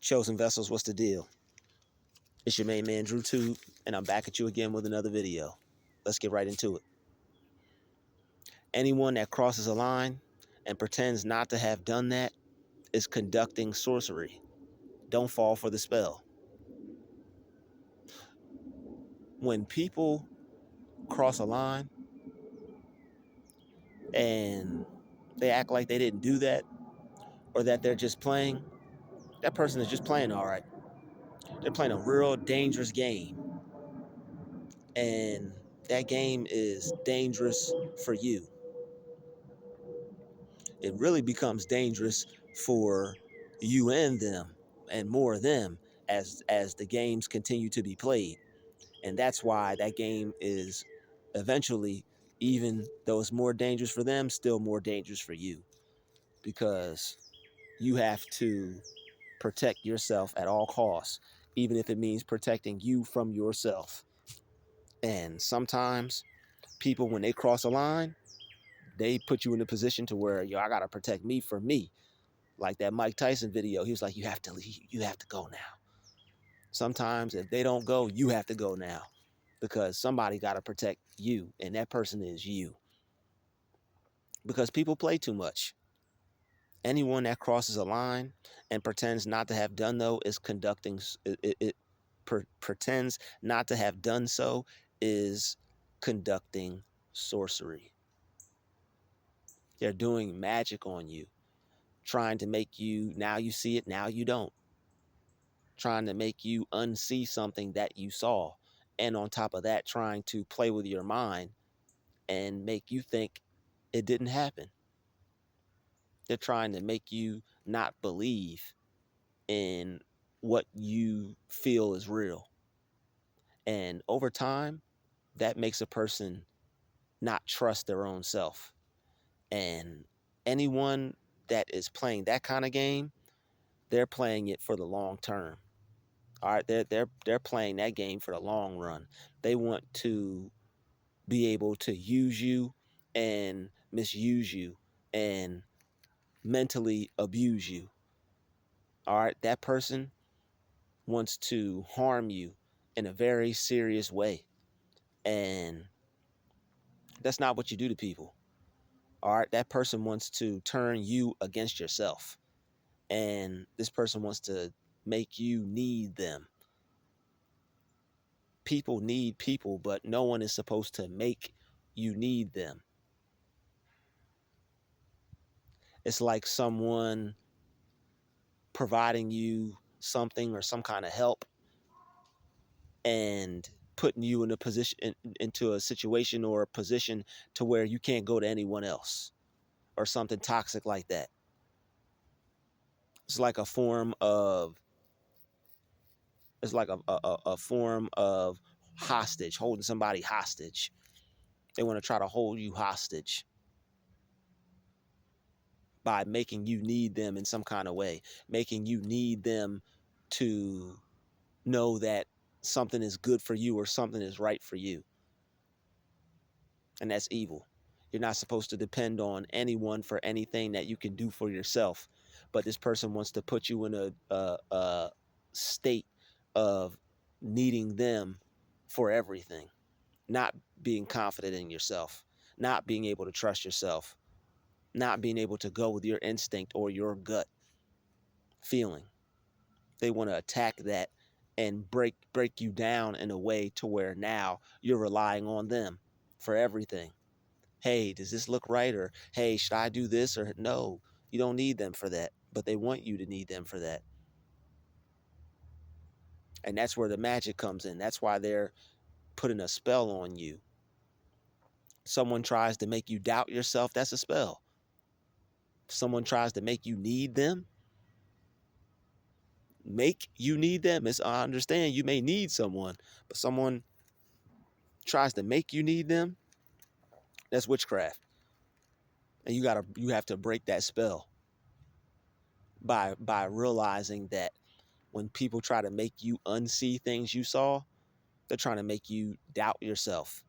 Chosen Vessels, what's the deal? It's your main man, Druuill, and I'm back at you again with another video. Let's get right into it. Anyone that crosses a line and pretends not to have done that is conducting sorcery. Don't fall for the spell. When people cross a line and they act like they didn't do that, or that they're just playing, that person is just playing all right. They're playing a real dangerous game. And that game is dangerous for you. It really becomes dangerous for you and them, and more of them, as the games continue to be played. And that's why that game is eventually, even though it's more dangerous for them, still more dangerous for you, because you have to protect yourself at all costs, even if it means protecting you from yourself. And sometimes people, when they cross a line, they put you in a position to where, yo, I gotta protect me from me. Like that Mike Tyson video, he was like, you have to leave, you have to go now. Sometimes if they don't go, you have to go now, because somebody gotta protect you, and that person is you. Because people play too much. Anyone that crosses a line and pretends not to have done though is conducting, pretends not to have done so is conducting sorcery. They're doing magic on you, trying to make you, now you see it, now you don't. Trying to make you unsee something that you saw. And on top of that, trying to play with your mind and make you think it didn't happen. They're trying to make you not believe in what you feel is real. And over time, that makes a person not trust their own self. And anyone that is playing that kind of game, they're playing it for the long term. All right, they're playing that game for the long run. They want to be able to use you and misuse you and mentally abuse you. All right, that person wants to harm you in a very serious way. And that's not what you do to people. All right, that person wants to turn you against yourself. And this person wants to make you need them. People need people, but no one is supposed to make you need them. It's like someone providing you something or some kind of help and putting you in a position, into a situation or a position to where you can't go to anyone else, or something toxic like that. It's like a form of, it's like a form of hostage, holding somebody hostage. They want to try to hold you hostage by making you need them in some kind of way, making you need them to know that something is good for you or something is right for you. And that's evil. You're not supposed to depend on anyone for anything that you can do for yourself. But this person wants to put you in a state of needing them for everything, not being confident in yourself, not being able to trust yourself, not being able to go with your instinct or your gut feeling. They want to attack that and break you down in a way to where now you're relying on them for everything. Hey, does this look right? Or, hey, should I do this? Or, no, you don't need them for that. But they want you to need them for that. And that's where the magic comes in. That's why they're putting a spell on you. Someone tries to make you doubt yourself, that's a spell. Someone tries to make you need them. Make you need them. I understand you may need someone, but someone tries to make you need them, that's witchcraft. And you have to break that spell by realizing that when people try to make you unsee things you saw, they're trying to make you doubt yourself.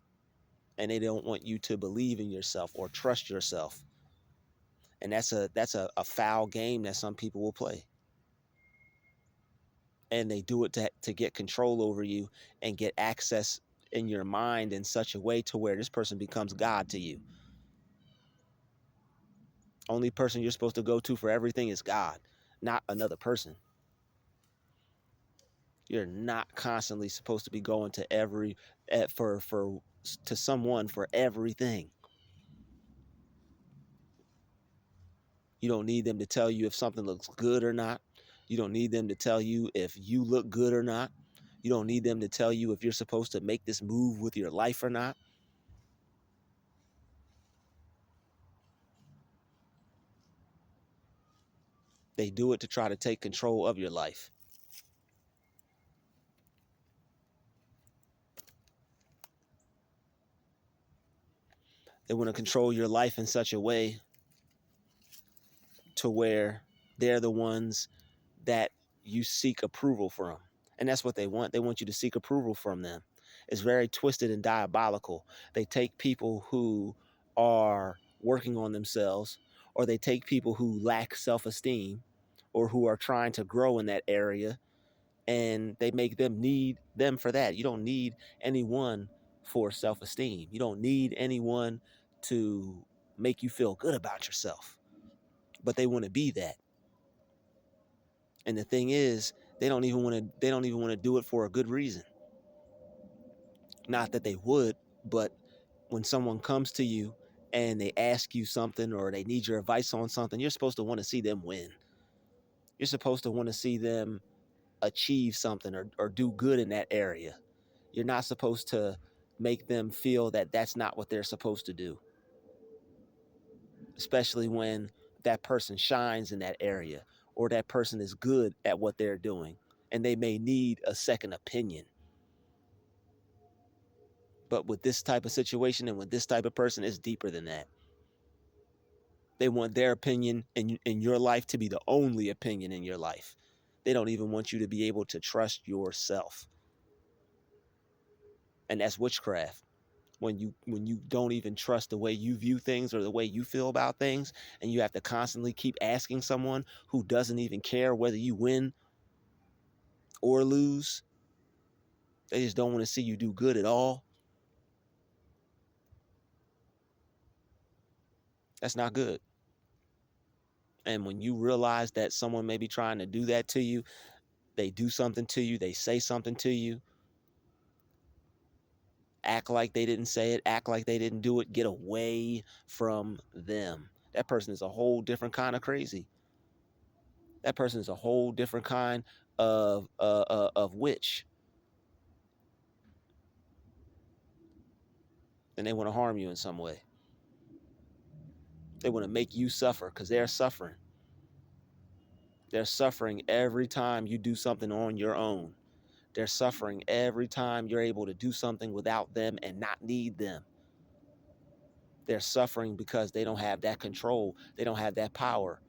And they don't want you to believe in yourself or trust yourself. And that's a foul game that some people will play. And they do it to get control over you and get access in your mind in such a way to where this person becomes God to you. Only person you're supposed to go to for everything is God, not another person. You're not constantly supposed to be going to to someone for everything. You don't need them to tell you if something looks good or not. You don't need them to tell you if you look good or not. You don't need them to tell you if you're supposed to make this move with your life or not. They do it to try to take control of your life. They want to control your life in such a way to where they're the ones that you seek approval from. And that's what they want. They want you to seek approval from them. It's very twisted and diabolical. They take people who are working on themselves, or they take people who lack self-esteem or who are trying to grow in that area, and they make them need them for that. You don't need anyone for self-esteem. You don't need anyone to make you feel good about yourself. But they want to be that. And the thing is, they don't even want to do it for a good reason. Not that they would, but when someone comes to you and they ask you something or they need your advice on something, you're supposed to want to see them win. You're supposed to want to see them achieve something or do good in that area. You're not supposed to make them feel that that's not what they're supposed to do, especially when that person shines in that area or that person is good at what they're doing and they may need a second opinion. But with this type of situation and with this type of person, it's deeper than that. They want their opinion in your life to be the only opinion in your life. They don't even want you to be able to trust yourself. And that's witchcraft. When you don't even trust the way you view things or the way you feel about things, and you have to constantly keep asking someone who doesn't even care whether you win or lose. They just don't want to see you do good at all. That's not good. And when you realize that someone may be trying to do that to you, they do something to you, they say something to you, act like they didn't say it, act like they didn't do it, get away from them. That person is a whole different kind of crazy. That person is a whole different kind of witch, and they want to harm you in some way. They want to make you suffer because they're suffering. They're suffering every time you do something on your own. They're suffering every time you're able to do something without them and not need them. They're suffering because they don't have that control. They don't have that power.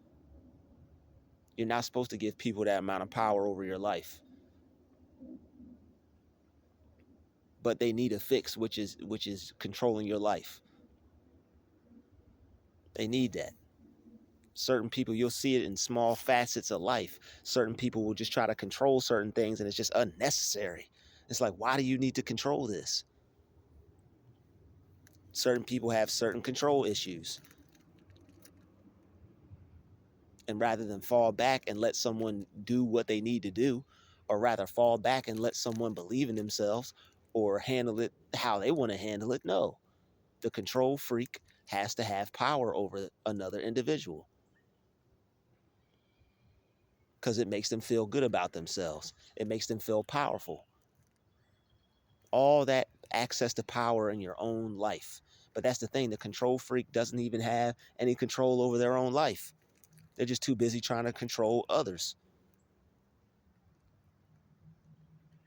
You're not supposed to give people that amount of power over your life. But they need a fix, which is controlling your life. They need that. Certain people, you'll see it in small facets of life. Certain people will just try to control certain things, and it's just unnecessary. It's like, why do you need to control this? Certain people have certain control issues. And rather than fall back and let someone do what they need to do, or rather fall back and let someone believe in themselves or handle it how they want to handle it, no. The control freak has to have power over another individual because it makes them feel good about themselves. It makes them feel powerful. All that access to power in your own life. But that's the thing, the control freak doesn't even have any control over their own life. They're just too busy trying to control others.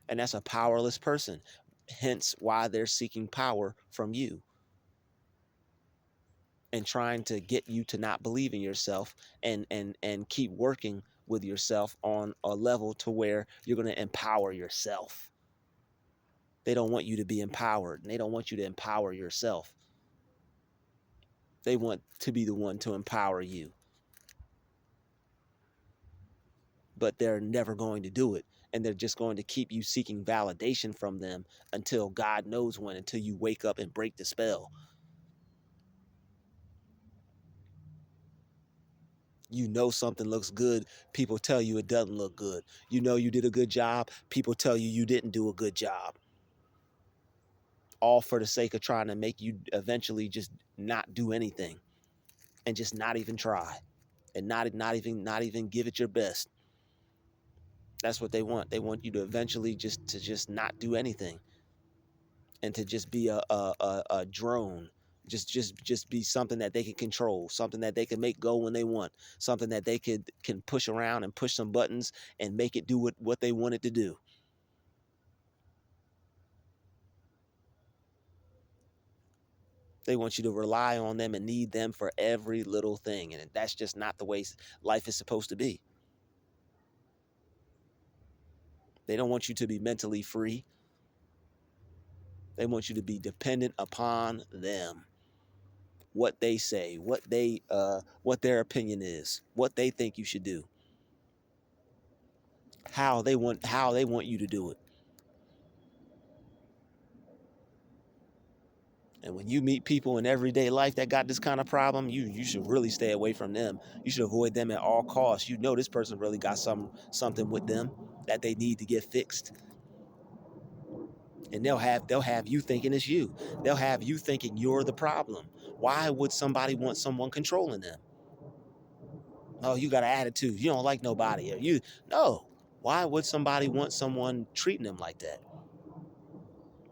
And that's a powerless person. Hence why they're seeking power from you and trying to get you to not believe in yourself and keep working with yourself on a level to where you're going to empower yourself. They don't want you to be empowered, and they don't want you to empower yourself. They want to be the one to empower you. but they're never going to do it. And they're just going to keep you seeking validation from them until God knows when, until you wake up and break the spell. You know something looks good, people tell you it doesn't look good. You know you did a good job, people tell you you didn't do a good job. All for the sake of trying to make you eventually just not do anything and just not even try and not even give it your best. That's what they want. They want you to eventually just not do anything and to just be a drone. Just be something that they can control, something that they can make go when they want, something that they can push around and push some buttons and make it do what they want it to do. They want you to rely on them and need them for every little thing. And that's just not the way life is supposed to be. They don't want you to be mentally free. They want you to be dependent upon them. What they say, what their opinion is, what they think you should do, how they want you to do it. And when you meet people in everyday life that got this kind of problem, you should really stay away from them. You should avoid them at all costs. You know this person really got something with them that they need to get fixed. And they'll have you thinking it's you. They'll have you thinking you're the problem. Why would somebody want someone controlling them? Oh, you got an attitude. You don't like nobody. Or you no. Why would somebody want someone treating them like that?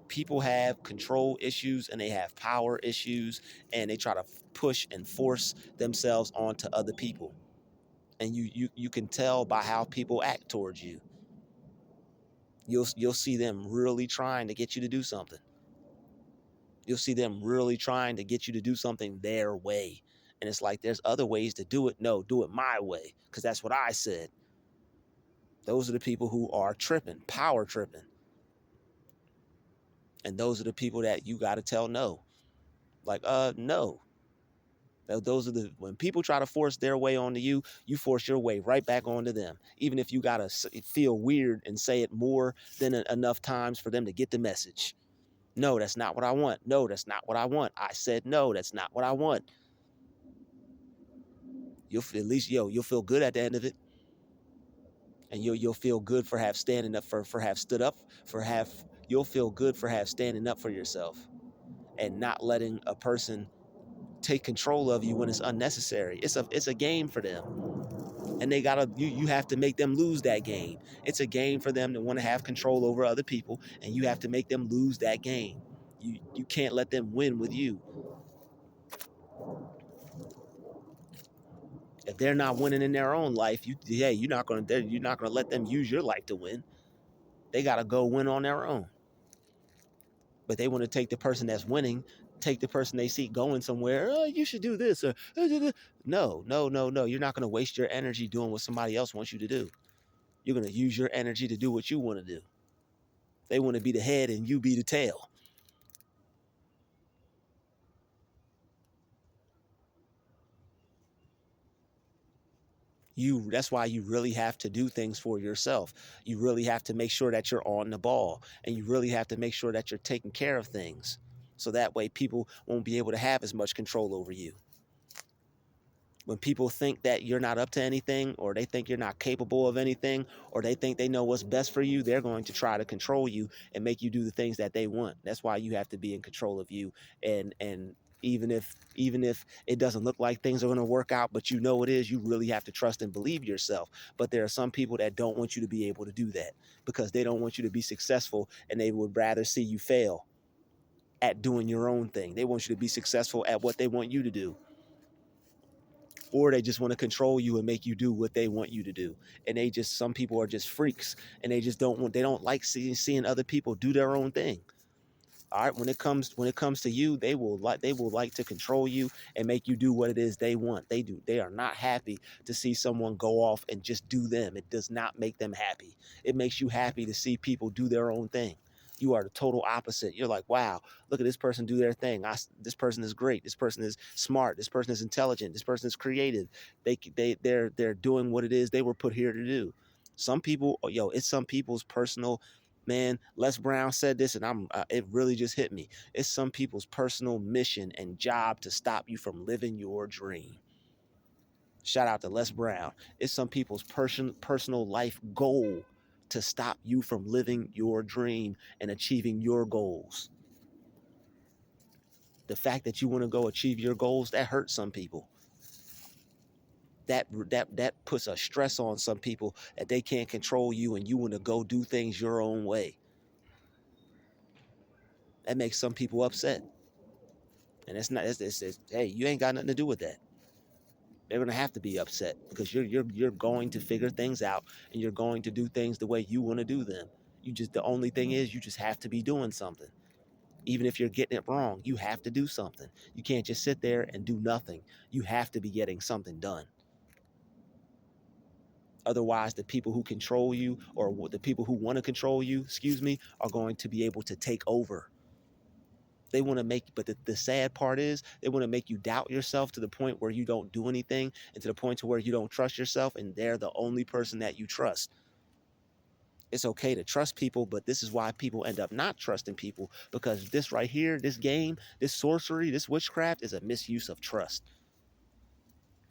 People have control issues and they have power issues and they try to push and force themselves onto other people. And you can tell by how people act towards you. You'll see them really trying to get you to do something. You'll see them really trying to get you to do something their way. And it's like there's other ways to do it. No, do it my way because that's what I said. Those are the people who are tripping, power tripping. And those are the people that you got to tell no. Like, no. Those are the when people try to force their way onto you, you force your way right back onto them. Even if you gotta feel weird and say it more than enough times for them to get the message. No, that's not what I want. No, that's not what I want. I said no, that's not what I want. You'll at least you'll feel good at the end of it, and you'll feel good for have standing up for have stood up for have you'll feel good for have standing up for yourself and not letting a person take control of you when it's unnecessary. It's a game for them. And they gotta you have to make them lose that game. It's a game for them to want to have control over other people, and you have to make them lose that game. You can't let them win with you. If they're not winning in their own life, you're not gonna let them use your life to win. They gotta go win on their own. But they want to take the person that's winning, take the person they see going somewhere. Oh, you should do this or no, no, no, no. You're not gonna waste your energy doing what somebody else wants you to do. You're gonna use your energy to do what you want to do. They want to be the head and you be the tail. That's why you really have to do things for yourself. You really have to make sure that you're on the ball, and you really have to make sure that you're taking care of things, so that way people won't be able to have as much control over you. When people think that you're not up to anything, or they think you're not capable of anything, or they think they know what's best for you, they're going to try to control you and make you do the things that they want. That's why you have to be in control of you. And even if it doesn't look like things are going to work out, but you know it is, you really have to trust and believe yourself. But there are some people that don't want you to be able to do that because they don't want you to be successful, and they would rather see you fail at doing your own thing. They want you to be successful at what they want you to do, or they just want to control you and make you do what they want you to do. And some people are just freaks, and they don't like seeing other people do their own thing. All right, when it comes to you, they will like to control you and make you do what it is they want. They are not happy to see someone go off and just do them. It does not make them happy. It makes you happy to see people do their own thing. You are the total opposite. You're like, wow, look at this person do their thing. This person is great. This person is smart. This person is intelligent. This person is creative. They're doing what it is they were put here to do. Some people, yo, it's some people's personal, man. Les Brown said this, and it really just hit me. It's some people's personal mission and job to stop you from living your dream. Shout out to Les Brown. It's some people's personal life goal to stop you from living your dream and achieving your goals. The fact that you want to go achieve your goals, that hurts some people. That puts a stress on some people that they can't control you and you want to go do things your own way. That makes some people upset. And it's not it's hey, you ain't got nothing to do with that. They're gonna have to be upset because you're going to figure things out and you're going to do things the way you want to do them. The only thing is you just have to be doing something. Even if you're getting it wrong, you have to do something. You can't just sit there and do nothing. You have to be getting something done. Otherwise, the people who control you, or the people who want to control you, are going to be able to take over. They want to make, but the sad part is they want to make you doubt yourself to the point where you don't do anything, and to the point to where you don't trust yourself, and they're the only person that you trust. It's okay to trust people, but this is why people end up not trusting people, because this right here, this game, this sorcery, this witchcraft is a misuse of trust.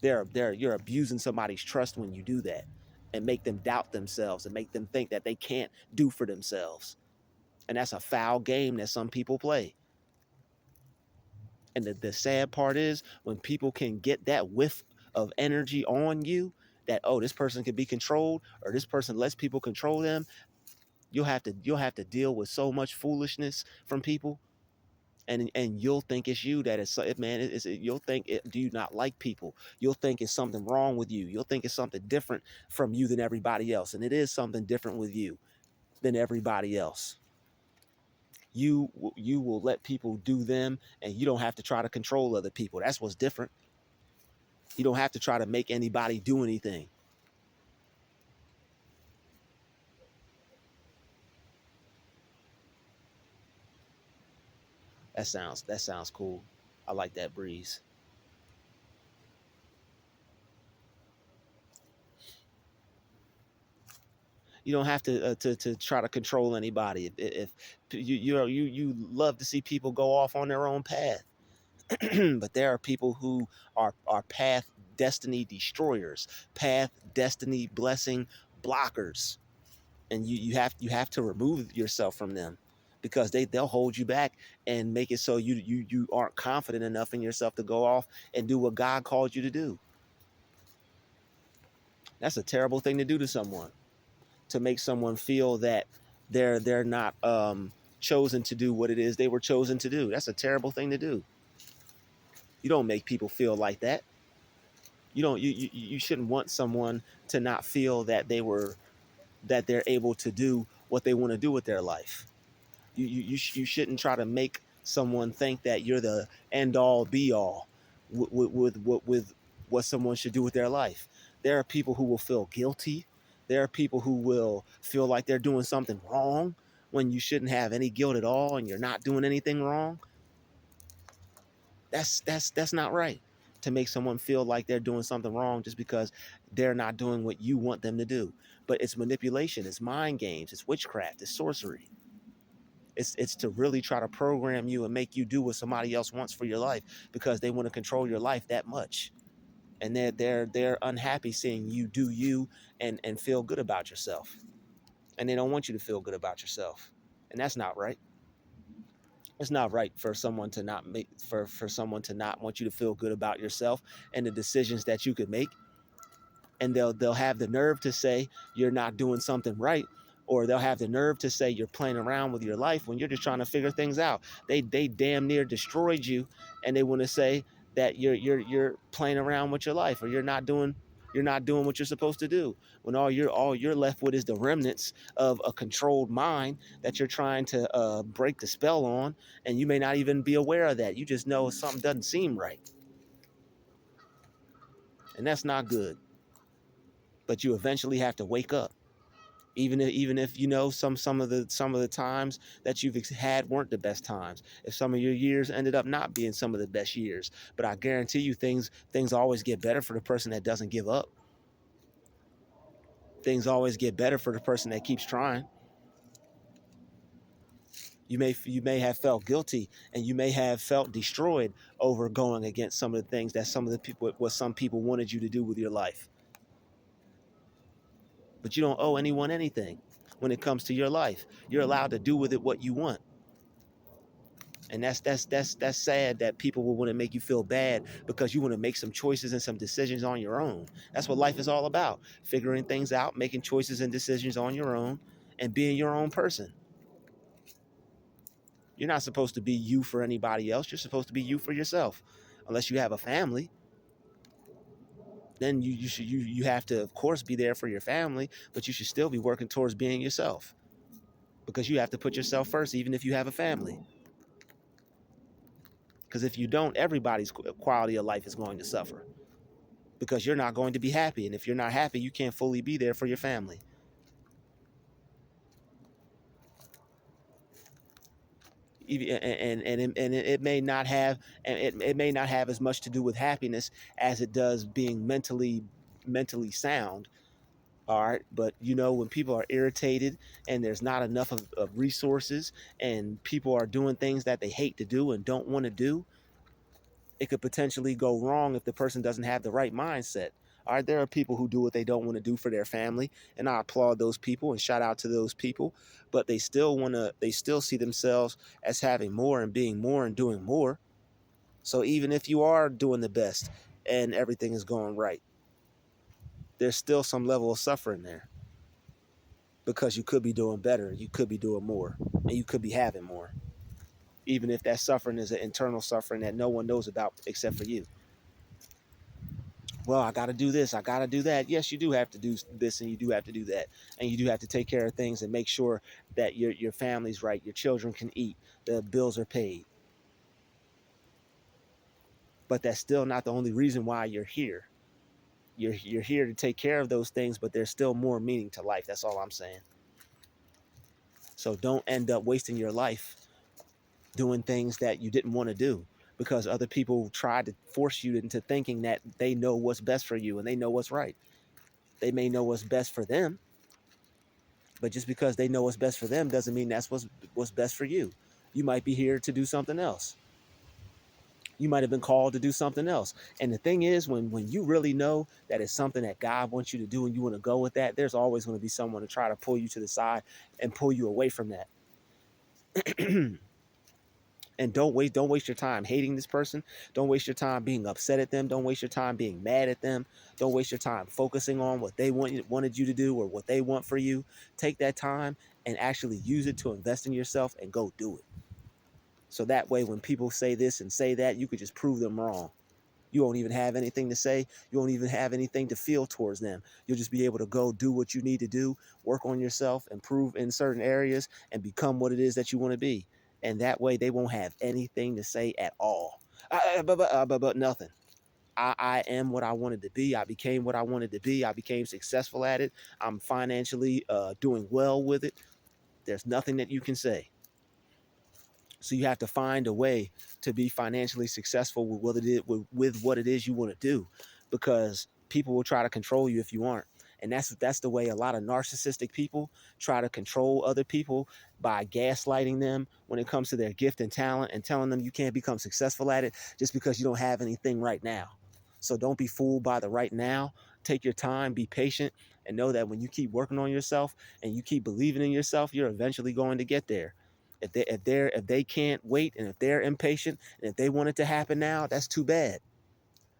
You're abusing somebody's trust when you do that and make them doubt themselves and make them think that they can't do for themselves. And that's a foul game that some people play. And the sad part is when people can get that whiff of energy on you, that, oh, this person can be controlled, or this person lets people control them, you'll have to deal with so much foolishness from people. And you'll think it's you that is, man, you'll think do you not like people? You'll think it's something wrong with you. You'll think it's something different from you than everybody else. And it is something different with you than everybody else. You will let people do them, and you don't have to try to control other people. That's what's different. You don't have to try to make anybody do anything. That sounds cool. I like that, Breeze. You don't have to try to control anybody. If you love to see people go off on their own path, but there are people who are path destiny destroyers, path destiny blessing blockers, and you have to remove yourself from them, because they'll hold you back and make it so you aren't confident enough in yourself to go off and do what God called you to do. That's a terrible thing to do to someone, to make someone feel that they're not chosen to do what it is they were chosen to do. That's a terrible thing to do. You don't make people feel like that. You shouldn't want someone to not feel that they're able to do what they want to do with their life. You shouldn't try to make someone think that you're the end all be all with what someone should do with their life. There are people who will feel guilty. There are people who will feel like they're doing something wrong when you shouldn't have any guilt at all and you're not doing anything wrong. That's not right, to make someone feel like they're doing something wrong just because they're not doing what you want them to do. But it's manipulation, it's mind games, it's witchcraft, it's sorcery. It's to really try to program you and make you do what somebody else wants for your life, because they want to control your life that much. And they're unhappy seeing you do you and feel good about yourself. And they don't want you to feel good about yourself. And that's not right. It's not right for someone to not make for someone to not want you to feel good about yourself and the decisions that you could make. And they'll have the nerve to say you're not doing something right, or they'll have the nerve to say you're playing around with your life when you're just trying to figure things out. They damn near destroyed you, and they want to say that you're playing around with your life, or you're not doing what you're supposed to do, when all you're left with is the remnants of a controlled mind that you're trying to break the spell on. And you may not even be aware of that. You just know something doesn't seem right, and that's not good. But you eventually have to wake up, even if some of the times that you've had weren't the best times, if some of your years ended up not being some of the best years. But I guarantee you, things always get better for the person that doesn't give up. Things always get better for the person that keeps trying. You may have felt guilty, and you may have felt destroyed over going against some of the things that some of the people, what some people wanted you to do with your life. But you don't owe anyone anything when it comes to your life. You're allowed to do with it what you want. And that's sad that people will want to make you feel bad because you want to make some choices and some decisions on your own. That's what life is all about. Figuring things out, making choices and decisions on your own, and being your own person. You're not supposed to be you for anybody else. You're supposed to be you for yourself. Unless you have a family, then you have to, of course, be there for your family, but you should still be working towards being yourself, because you have to put yourself first, even if you have a family. Because if you don't, everybody's quality of life is going to suffer, because you're not going to be happy. And if you're not happy, you can't fully be there for your family. And it may not have, and it may not have as much to do with happiness as it does being mentally sound. All right. But when people are irritated and there's not enough of resources, and people are doing things that they hate to do and don't want to do, it could potentially go wrong if the person doesn't have the right mindset. All right, there are people who do what they don't want to do for their family, and I applaud those people and shout out to those people. But they still see themselves as having more and being more and doing more. So even if you are doing the best and everything is going right, there's still some level of suffering there, because you could be doing better, you could be doing more, and you could be having more, even if that suffering is an internal suffering that no one knows about except for you. Well, I got to do this, I got to do that. Yes, you do have to do this, and you do have to do that, and you do have to take care of things and make sure that your family's right, your children can eat, the bills are paid. But that's still not the only reason why you're here. You're here to take care of those things, but there's still more meaning to life. That's all I'm saying. So don't end up wasting your life doing things that you didn't want to do, because other people try to force you into thinking that they know what's best for you and they know what's right. They may know what's best for them, but just because they know what's best for them doesn't mean that's what's best for you. You might be here to do something else. You might have been called to do something else. And the thing is, when you really know that it's something that God wants you to do and you want to go with that, there's always going to be someone to try to pull you to the side and pull you away from that. And don't waste your time hating this person. Don't waste your time being upset at them. Don't waste your time being mad at them. Don't waste your time focusing on what they wanted you to do or what they want for you. Take that time and actually use it to invest in yourself and go do it. So that way, when people say this and say that, you could just prove them wrong. You won't even have anything to say. You won't even have anything to feel towards them. You'll just be able to go do what you need to do, work on yourself, improve in certain areas, and become what it is that you want to be. And that way, they won't have anything to say at all. But nothing. I am what I wanted to be. I became what I wanted to be. I became successful at it. I'm financially doing well with it. There's nothing that you can say. So you have to find a way to be financially successful with what it is you want to do, because people will try to control you if you aren't. And that's the way a lot of narcissistic people try to control other people, by gaslighting them when it comes to their gift and talent, and telling them you can't become successful at it just because you don't have anything right now. So don't be fooled by the right now. Take your time, be patient, and know that when you keep working on yourself and you keep believing in yourself, you're eventually going to get there. If they can't wait, and if they're impatient, and if they want it to happen now, that's too bad.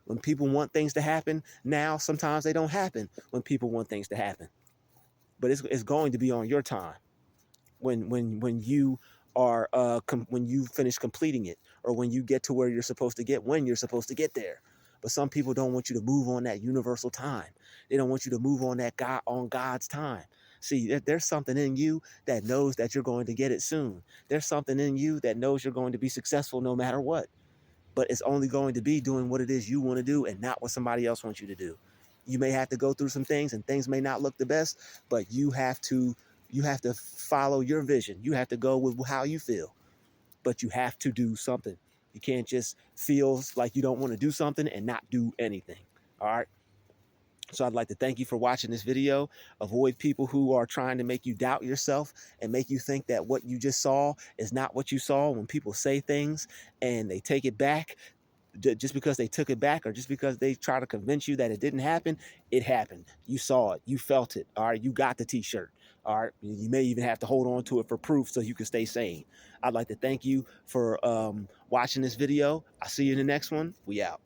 When people want things to happen now, sometimes they don't happen when people want things to happen. But it's going to be on your time, when you are when you finish completing it, or when you get to where you're supposed to get, when you're supposed to get there. But some people don't want you to move on that universal time. They don't want you to move on God's time. See, there's something in you that knows that you're going to get it soon. There's something in you that knows you're going to be successful no matter what. But it's only going to be doing what it is you want to do, and not what somebody else wants you to do. You may have to go through some things, and things may not look the best, but you have to follow your vision. You have to go with how you feel, but you have to do something. You can't just feel like you don't want to do something and not do anything. All right. So I'd like to thank you for watching this video. Avoid people who are trying to make you doubt yourself and make you think that what you just saw is not what you saw. When people say things and they take it back, just because they took it back or just because they try to convince you that it didn't happen, it happened. You saw it. You felt it. All right. You got the t-shirt. All right. You may even have to hold on to it for proof so you can stay sane. I'd like to thank you for watching this video. I'll see you in the next one. We out.